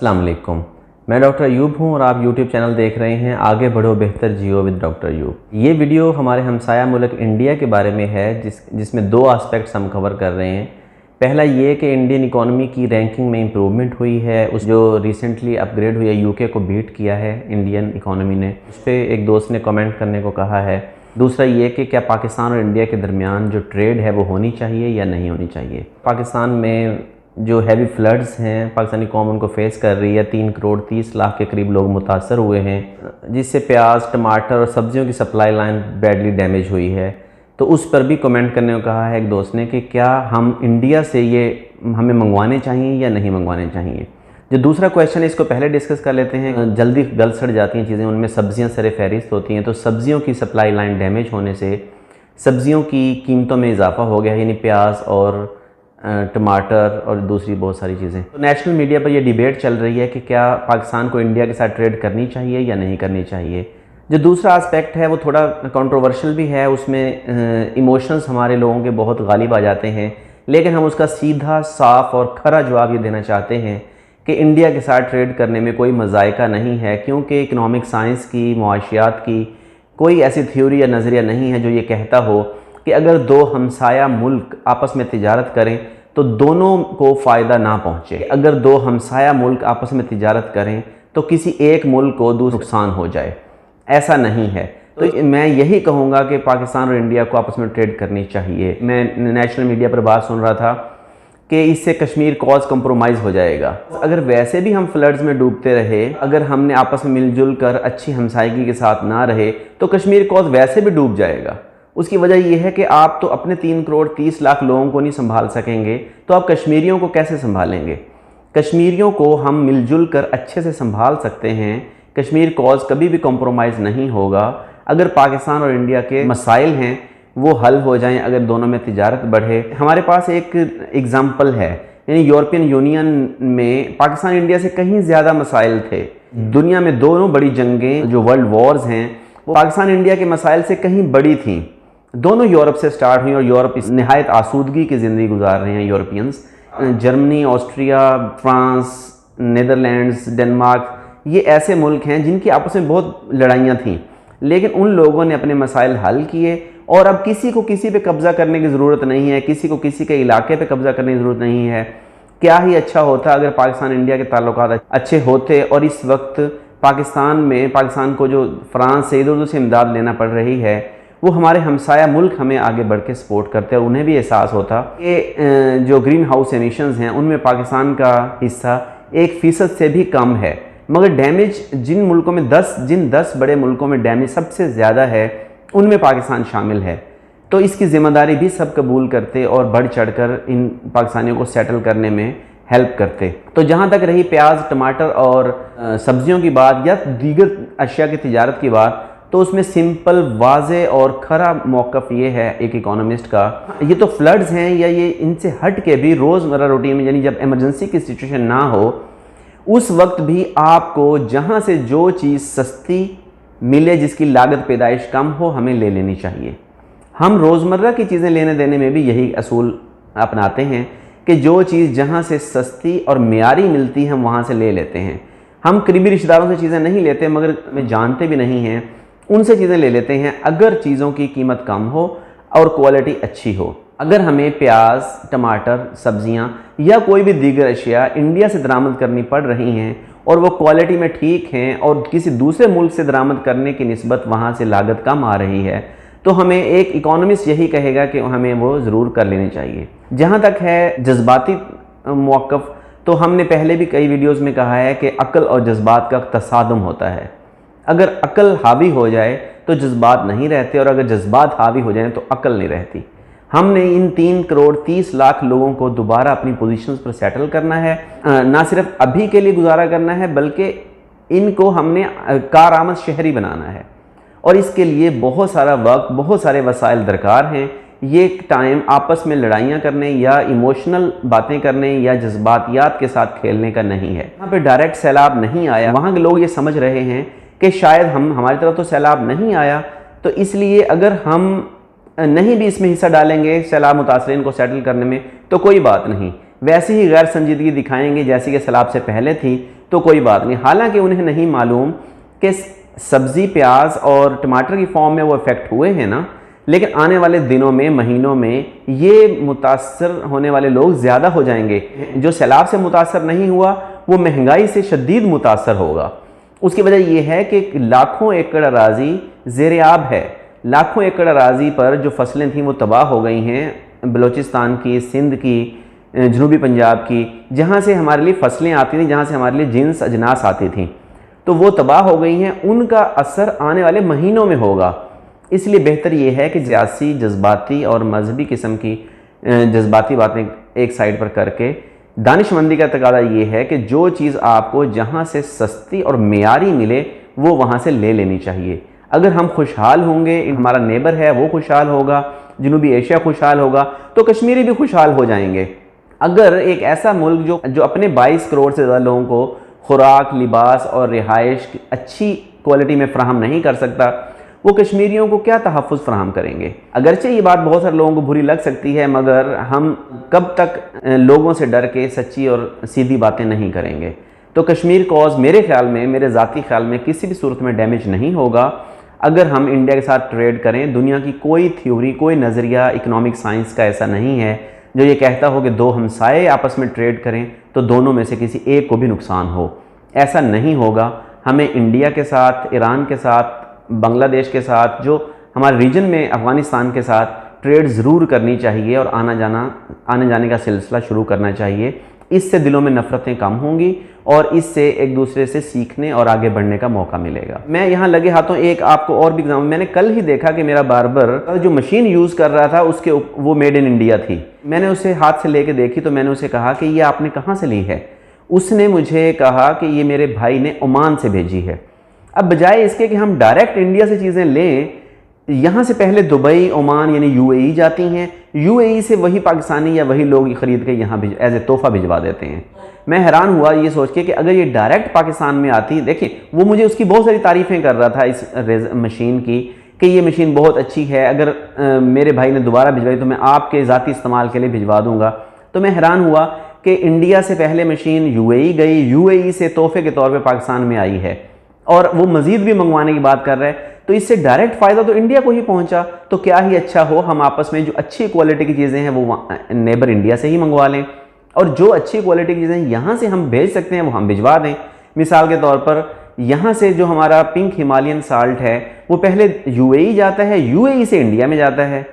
अस्सलाम वालेकुम। मैं डॉक्टर अयूब हूँ और आप यूट्यूब चैनल देख रहे हैं आगे बढ़ो बेहतर जियो विद डॉक्टर अयूब। ये वीडियो हमारे हमसाया मुल्क इंडिया के बारे में है जिसमें दो एस्पेक्ट्स हम कवर कर रहे हैं। पहला ये कि इंडियन इकॉनमी की रैंकिंग में इम्प्रूवमेंट हुई है, उस जो रिसेंटली अपग्रेड हुई है, यूके को बीट किया है इंडियन इकॉनमी ने। उस पर एक दोस्त ने कमेंट करने को कहा है। दूसरा ये कि क्या पाकिस्तान और इंडिया के दरमियान जो ट्रेड है वो होनी चाहिए या नहीं होनी चाहिए। पाकिस्तान में जो हैवी फ्लड्स हैं पाकिस्तानी कौम उनको फेस कर रही है। 3 करोड़ 30 लाख के करीब लोग मुतासर हुए हैं, जिससे प्याज, टमाटर और सब्जियों की सप्लाई लाइन बैडली डैमेज हुई है। तो उस पर भी कमेंट करने को कहा है एक दोस्त ने कि क्या हम इंडिया से ये हमें मंगवाने चाहिए या नहीं मंगवाने चाहिए। जो दूसरा क्वेश्चन है इसको पहले डिस्कस कर लेते हैं। जल्दी गल सड़ जाती हैं चीज़ें, उनमें सब्जियां सरे फहरिस्त होती हैं। तो सब्जियों की सप्लाई लाइन डैमेज होने से सब्जियों की कीमतों में इजाफा हो गया, यानी प्याज और टमाटर और दूसरी बहुत सारी चीज़ें। तो नेशनल मीडिया पर यह डिबेट चल रही है कि क्या पाकिस्तान को इंडिया के साथ ट्रेड करनी चाहिए या नहीं करनी चाहिए। जो दूसरा एस्पेक्ट है वो थोड़ा कंट्रोवर्शियल भी है, उसमें इमोशंस हमारे लोगों के बहुत गालिब आ जाते हैं, लेकिन हम उसका सीधा साफ और खरा जवाब ये देना चाहते हैं कि इंडिया के साथ ट्रेड करने में कोई मज़ायका नहीं है, क्योंकि इकनॉमिक साइंस की, मुआशियात की कोई ऐसी थ्योरी या नज़रिया नहीं है जो ये कहता हो कि अगर दो हमसाया मुल्क आपस में तिजारत करें तो दोनों को फ़ायदा ना पहुँचे। अगर दो हमसाया मुल्क आपस में तिजारत करें तो किसी एक मुल्क को दूसरा नुकसान हो जाए, ऐसा नहीं है। तो मैं यही कहूँगा कि पाकिस्तान और इंडिया को आपस में ट्रेड करनी चाहिए। मैं नेशनल मीडिया पर बात सुन रहा था कि इससे कश्मीर कॉज कंप्रोमाइज़ हो जाएगा। अगर वैसे भी हम फ्लड्स में डूबते रहे, अगर हमने आपस में मिलजुल कर अच्छी हमसायगी के साथ ना रहे तो कश्मीर कॉज वैसे भी डूब जाएगा। उसकी वजह यह है कि आप तो अपने 3 करोड़ 30 लाख लोगों को नहीं संभाल सकेंगे, तो आप कश्मीरियों को कैसे संभालेंगे। कश्मीरियों को हम मिलजुल कर अच्छे से संभाल सकते हैं। कश्मीर कॉज कभी भी कॉम्प्रोमाइज़ नहीं होगा अगर पाकिस्तान और इंडिया के मसाइल हैं वो हल हो जाएं, अगर दोनों में तिजारत बढ़े। हमारे पास एक एग्ज़ाम्पल है, यानी यूरोपियन यूनियन में पाकिस्तान इंडिया से कहीं ज़्यादा मसाइल थे। दुनिया में दोनों बड़ी जंगें जो वर्ल्ड वॉर्स हैं वो पाकिस्तान इंडिया के मसाइल से कहीं बड़ी थीं। दोनों यूरोप से स्टार्ट हुई और यूरोप इस नहायत आसूदगी की ज़िंदगी गुजार रहे हैं Europeans. Germany, Austria, France, Netherlands, Denmark, ये ऐसे मुल्क हैं जिनकी आपस में बहुत लड़ाइयाँ थीं, लेकिन उन लोगों ने अपने मसाइल हल किए और अब किसी को किसी पे कब्ज़ा करने की ज़रूरत नहीं है, किसी को किसी के इलाके पे कब्ज़ा करने की ज़रूरत नहीं है। क्या ही अच्छा होता अगर पाकिस्तान इंडिया के ताल्लुकात अच्छे होते। और इस वक्त पाकिस्तान को जो फ्रांस से इधर उधर से इमदाद लेना पड़ रही है, वो हमारे हमसाया मुल्क हमें आगे बढ़ के सपोर्ट करते हैं और उन्हें भी एहसास होता कि जो ग्रीन हाउस एमिशंस हैं उनमें पाकिस्तान का हिस्सा 1% से भी कम है। मगर डैमेज जिन 10 बड़े मुल्कों में डैमेज सबसे ज़्यादा है उनमें पाकिस्तान शामिल है। तो इसकी ज़िम्मेदारी भी सब कबूल करते और बढ़ चढ़ कर इन पाकिस्तानियों को सेटल करने में हेल्प करते। तो जहाँ तक रही प्याज, टमाटर और सब्जियों की बात या दीगर अशिया की तिजारत की बात, तो उसमें सिंपल, वाज़े और खरा मौक़िफ़ ये है एक इकोनॉमिस्ट का, ये तो फ्लड्स हैं या ये इनसे हट के भी रोज़मर्रा रूटीन में, यानी जब इमरजेंसी की सिचुएशन ना हो उस वक्त भी आपको जहाँ से जो चीज़ सस्ती मिले, जिसकी लागत पैदाइश कम हो, हमें ले लेनी चाहिए। हम रोज़मर्रा की चीज़ें लेने देने में भी यही असूल अपनाते हैं कि जो चीज़ जहाँ से सस्ती और मियारी मिलती है हम वहाँ से ले लेते हैं। हम करीबी रिश्तेदारों से चीज़ें नहीं लेते मगर हमें जानते भी नहीं हैं, उनसे चीज़ें ले लेते हैं अगर चीज़ों की कीमत कम हो और क्वालिटी अच्छी हो। अगर हमें प्याज, टमाटर, सब्जियां या कोई भी दीगर अशिया इंडिया से दरामद करनी पड़ रही हैं और वो क्वालिटी में ठीक हैं और किसी दूसरे मुल्क से दरामद करने की निस्बत वहाँ से लागत कम आ रही है, तो हमें एक इकोनॉमिस्ट यही कहेगा कि हमें वो ज़रूर कर लेनी चाहिए। जहाँ तक है जज्बाती मौक़िफ़, तो हमने पहले भी कई वीडियोज़ में कहा है कि अक्ल और जज्बात का तसादुम होता है। अगर अक्ल हावी हो जाए तो जज्बात नहीं रहते और अगर जज्बात हावी हो जाए तो अक्ल नहीं रहती। हमने इन 3 करोड़ 30 लाख लोगों को दोबारा अपनी पोजीशंस पर सेटल करना है, ना सिर्फ अभी के लिए गुजारा करना है बल्कि इनको हमने कारआमद शहरी बनाना है और इसके लिए बहुत सारा वक्त, बहुत सारे वसाइल दरकार हैं। ये टाइम आपस में लड़ाइयाँ करने या इमोशनल बातें करने या जज्बातियात के साथ खेलने का नहीं है। यहाँ पे डायरेक्ट सैलाब नहीं आया, वहाँ के लोग ये समझ रहे हैं कि शायद हमारी तरफ तो सैलाब नहीं आया, तो इसलिए अगर हम नहीं भी इसमें हिस्सा डालेंगे सैलाब मुतासरीन को सेटल करने में तो कोई बात नहीं, वैसे ही गैर संजीदगी दिखाएंगे जैसी कि सैलाब से पहले थी, तो कोई बात नहीं। हालांकि उन्हें नहीं मालूम कि सब्ज़ी, प्याज और टमाटर की फॉर्म में वो इफ़ेक्ट हुए हैं ना, लेकिन आने वाले दिनों में, महीनों में ये मुतासर होने वाले लोग ज़्यादा हो जाएंगे। जो सैलाब से मुतासर नहीं हुआ वो महंगाई से शदीद मुतासर होगा। उसकी वजह यह है कि लाखों एकड़ अराज़ी ज़ेर-ए-आब है। लाखों एकड़ अराज़ी पर जो फसलें थीं वो तबाह हो गई हैं। बलूचिस्तान की, सिंध की, जनूबी पंजाब की, जहाँ से हमारे लिए फसलें आती थीं, जहाँ से हमारे लिए जिन्स अजनास आती थीं, तो वो तबाह हो गई हैं। उनका असर आने वाले महीनों में होगा। इसलिए बेहतर ये है कि सियासी, जज्बाती और मजहबी किस्म की जज्बाती बातें एक साइड पर करके दानिशमंदी का तकाज़ा ये है कि जो चीज़ आपको जहाँ से सस्ती और मेयारी मिले वो वहाँ से ले लेनी चाहिए। अगर हम खुशहाल होंगे, हमारा नेबर है वो खुशहाल होगा, जनूबी एशिया खुशहाल होगा, तो कश्मीरी भी खुशहाल हो जाएंगे। अगर एक ऐसा मुल्क जो अपने 22 करोड़ से ज़्यादा लोगों को खुराक, लिबास और रिहाइश अच्छी क्वालिटी में फ़राहम नहीं कर सकता, वो कश्मीरियों को क्या तहफ़्फ़ुज़ फ़राहम करेंगे। अगरचे ये बात बहुत सारे लोगों को बुरी लग सकती है, मगर हम कब तक लोगों से डर के सच्ची और सीधी बातें नहीं करेंगे। तो कश्मीर कॉज मेरे ख्याल में, मेरे ज़ाती ख्याल में किसी भी सूरत में डैमेज नहीं होगा अगर हम इंडिया के साथ ट्रेड करें। दुनिया की कोई थ्योरी, कोई नज़रिया इकोनॉमिक साइंस का ऐसा नहीं है जो ये कहता हो कि दो हमसाए आपस में ट्रेड करें तो दोनों में से किसी एक को भी नुकसान हो। ऐसा नहीं होगा। हमें इंडिया के साथ, ईरान के साथ, बांग्लादेश के साथ, जो हमारे रीजन में अफ़गानिस्तान के साथ ट्रेड ज़रूर करनी चाहिए और आने जाने का सिलसिला शुरू करना चाहिए। इससे दिलों में नफ़रतें कम होंगी और इससे एक दूसरे से सीखने और आगे बढ़ने का मौका मिलेगा। मैं यहाँ लगे हाथों एक आपको और भी एग्जाम्पल, मैंने कल ही देखा कि मेरा बार्बर जो मशीन यूज़ कर रहा था उसके वो मेड इन इंडिया थी। मैंने उसे हाथ से लेके देखी तो मैंने उसे कहा कि ये आपने कहाँ से ली है। उसने मुझे कहा कि ये मेरे भाई ने ओमान से भेजी है। अब बजाय इसके कि हम डायरेक्ट इंडिया से चीज़ें लें, यहाँ से पहले दुबई, ओमान यानी यूएई जाती हैं, यूएई से वही पाकिस्तानी या वही लोग खरीद के यहाँ एज ए तोहफ़ा भिजवा देते हैं। मैं हैरान हुआ ये सोच के कि अगर ये डायरेक्ट पाकिस्तान में आती, देखिए वो मुझे उसकी बहुत सारी तारीफ़ें कर रहा था इस मशीन की कि ये मशीन बहुत अच्छी है, अगर मेरे भाई ने दोबारा भिजवाई तो मैं आपके ज़ाती इस्तेमाल के लिए भिजवा दूँगा। तो मैं हैरान हुआ कि इंडिया से पहले मशीन यूएई गई, यूएई से तोहफे के तौर पे पाकिस्तान में आई है और वो मज़ीद भी मंगवाने की बात कर रहे हैं। तो इससे डायरेक्ट फ़ायदा तो इंडिया को ही पहुंचा। तो क्या ही अच्छा हो हम आपस में जो अच्छी क्वालिटी की चीज़ें हैं वो नेबर इंडिया से ही मंगवा लें और जो अच्छी क्वालिटी की चीज़ें यहाँ से हम भेज सकते हैं वो हम भिजवा दें। मिसाल के तौर पर यहाँ से जो हमारा पिंक हिमालयन साल्ट है वो पहले यूएई जाता है, यूएई से इंडिया में जाता है।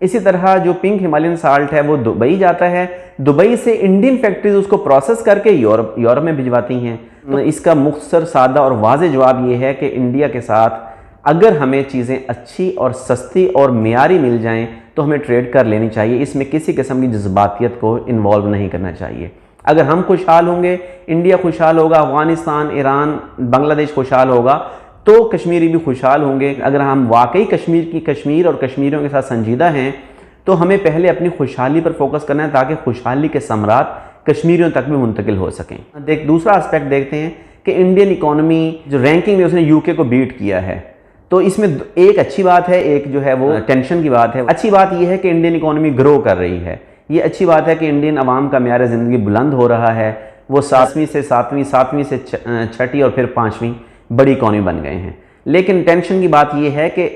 इसी तरह जो पिंक हिमालयन साल्ट है वो दुबई जाता है, दुबई से इंडियन फैक्ट्रीज उसको प्रोसेस करके यूरोप में भिजवाती हैं। तो इसका मुख्तसर, सादा और वाज़ेह जवाब ये है कि इंडिया के साथ अगर हमें चीज़ें अच्छी और सस्ती और मियारी मिल जाएं तो हमें ट्रेड कर लेनी चाहिए। इसमें किसी किस्म की जज्बातियत को इन्वॉल्व नहीं करना चाहिए। अगर हम खुशहाल होंगे, इंडिया खुशहाल होगा, अफ़गानिस्तान, ईरान, बांग्लादेश खुशहाल होगा तो कश्मीरी भी खुशहाल होंगे। अगर हम वाकई कश्मीर और कश्मीरियों के साथ संजीदा हैं तो हमें पहले अपनी खुशहाली पर फोकस करना है ताकि खुशहाली के समरात कश्मीरियों तक भी मुंतकिल हो सकें। दूसरा एस्पेक्ट देखते हैं कि इंडियन इकॉनमी जो रैंकिंग में उसने यूके को बीट किया है, तो इसमें एक अच्छी बात है, एक जो है वो टेंशन की बात है। अच्छी बात यह है कि इंडियन इकॉनमी ग्रो कर रही है। ये अच्छी बात है कि इंडियन अवाम का म्यार ज़िंदगी बुलंद हो रहा है। वो 7वीं से 6वीं से 6ठी और फिर 5वीं बड़ी इकॉनमी बन गए हैं। लेकिन टेंशन की बात यह है कि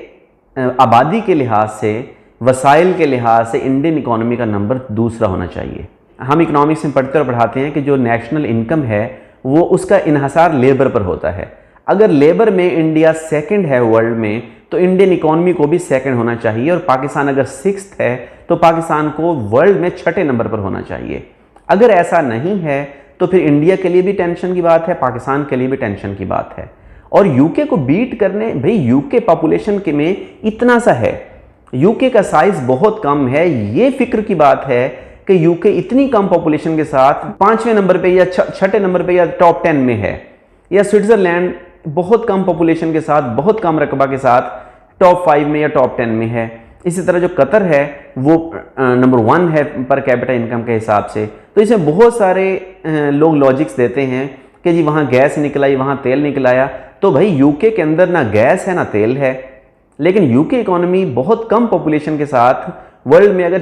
आबादी के लिहाज से, वसाइल के लिहाज से इंडियन इकॉनमी का नंबर दूसरा होना चाहिए। हम इकनॉमिक्स में पढ़ते और पढ़ाते हैं कि जो नेशनल इनकम है वो उसका इन्हसार लेबर पर होता है। अगर लेबर में इंडिया सेकंड है वर्ल्ड में तो इंडियन इकॉनमी को भी सेकंड होना चाहिए और पाकिस्तान अगर 6th है तो पाकिस्तान को वर्ल्ड में 6ठे नंबर पर होना चाहिए। अगर ऐसा नहीं है तो फिर इंडिया के लिए भी टेंशन की बात है, पाकिस्तान के लिए भी टेंशन की बात है। और यूके को बीट करने, भाई यूके पॉपुलेशन के में इतना सा है, यूके का साइज बहुत कम है। ये फिक्र की बात है कि यूके इतनी कम पॉपुलेशन के साथ 5वें नंबर पे या 6ठे नंबर पे या टॉप 10 में है, या स्विट्जरलैंड बहुत कम पॉपुलेशन के साथ, बहुत कम रकबा के साथ टॉप 5 में या टॉप 10 में है। इसी तरह जो कतर है वो नंबर 1 है पर कैपिटा इनकम के हिसाब से। तो इसमें बहुत सारे लोग लॉजिक्स देते हैं कि जी वहाँ गैस निकल आई, वहाँ तेल निकल आया। तो भाई यूके के अंदर ना गैस है ना तेल है, लेकिन यूके इकॉनमी बहुत कम पॉपुलेशन के साथ वर्ल्ड में अगर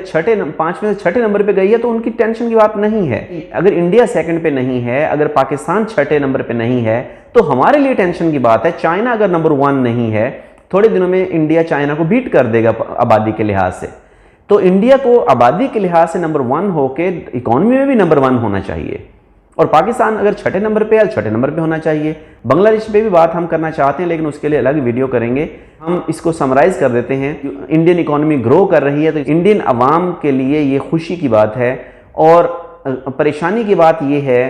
5 में से 6 नंबर पे गई है तो उनकी टेंशन की बात नहीं है। अगर इंडिया सेकंड पे नहीं है, अगर पाकिस्तान 6 नंबर पे नहीं है, तो हमारे लिए टेंशन की बात है। चाइना अगर नंबर 1 नहीं है, थोड़े दिनों में इंडिया चाइना को बीट कर देगा आबादी के लिहाज से। तो इंडिया को आबादी के लिहाज से नंबर 1 होके इकोनॉमी में भी नंबर 1 होना चाहिए। और पाकिस्तान अगर 6 नंबर पे है, 6 नंबर पे होना चाहिए। बांग्लादेश पे भी बात हम करना चाहते हैं, लेकिन उसके लिए अलग वीडियो करेंगे। हम इसको समराइज कर देते हैं। इंडियन इकोनॉमी ग्रो कर रही है तो इंडियन अवाम के लिए ये खुशी की बात है, और परेशानी की बात ये है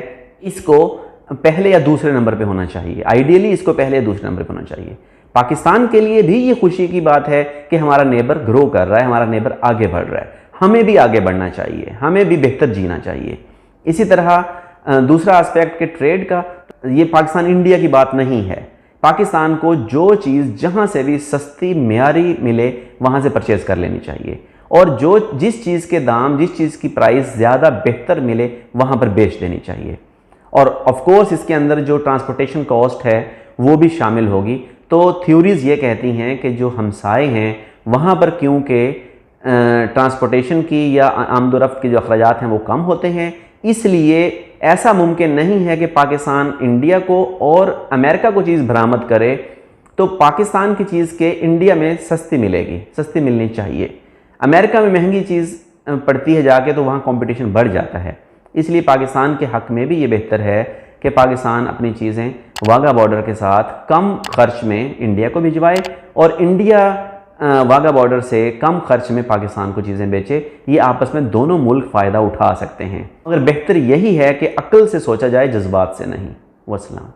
इसको पहले या दूसरे नंबर पे होना चाहिए। आइडियली इसको पहले या दूसरे नंबर पे होना चाहिए। पाकिस्तान के लिए भी ये खुशी की बात है कि हमारा नेबर ग्रो कर रहा है, हमारा नेबर आगे बढ़ रहा है। हमें भी आगे बढ़ना चाहिए, हमें भी बेहतर जीना चाहिए। इसी तरह दूसरा एस्पेक्ट के ट्रेड का, ये पाकिस्तान इंडिया की बात नहीं है। पाकिस्तान को जो चीज़ जहाँ से भी सस्ती म्यारी मिले वहाँ से परचेज कर लेनी चाहिए, और जिस चीज़ के दाम, जिस चीज़ की प्राइस ज़्यादा बेहतर मिले वहाँ पर बेच देनी चाहिए। और ऑफ कोर्स इसके अंदर जो ट्रांसपोर्टेशन कॉस्ट है वो भी शामिल होगी। तो थ्योरीज़ ये कहती हैं कि जो हमसाए हैं वहाँ पर क्योंकि ट्रांसपोर्टेशन की या आमदोरफ्त के जो अखराजात हैं वो कम होते हैं, इसलिए ऐसा मुमकिन नहीं है कि पाकिस्तान इंडिया को और अमेरिका को चीज़ बरामद करे तो पाकिस्तान की चीज़ के इंडिया में सस्ती मिलेगी, सस्ती मिलनी चाहिए। अमेरिका में महंगी चीज़ पड़ती है जाके तो वहाँ कंपटीशन बढ़ जाता है। इसलिए पाकिस्तान के हक़ में भी ये बेहतर है कि पाकिस्तान अपनी चीज़ें वाघा बॉर्डर के साथ कम खर्च में इंडिया को भिजवाए, और इंडिया वाघा बॉर्डर से कम खर्च में पाकिस्तान को चीज़ें बेचे। ये आपस में दोनों मुल्क फ़ायदा उठा सकते हैं, मगर बेहतर यही है कि अक्ल से सोचा जाए, जज्बात से नहीं। वस्सलाम।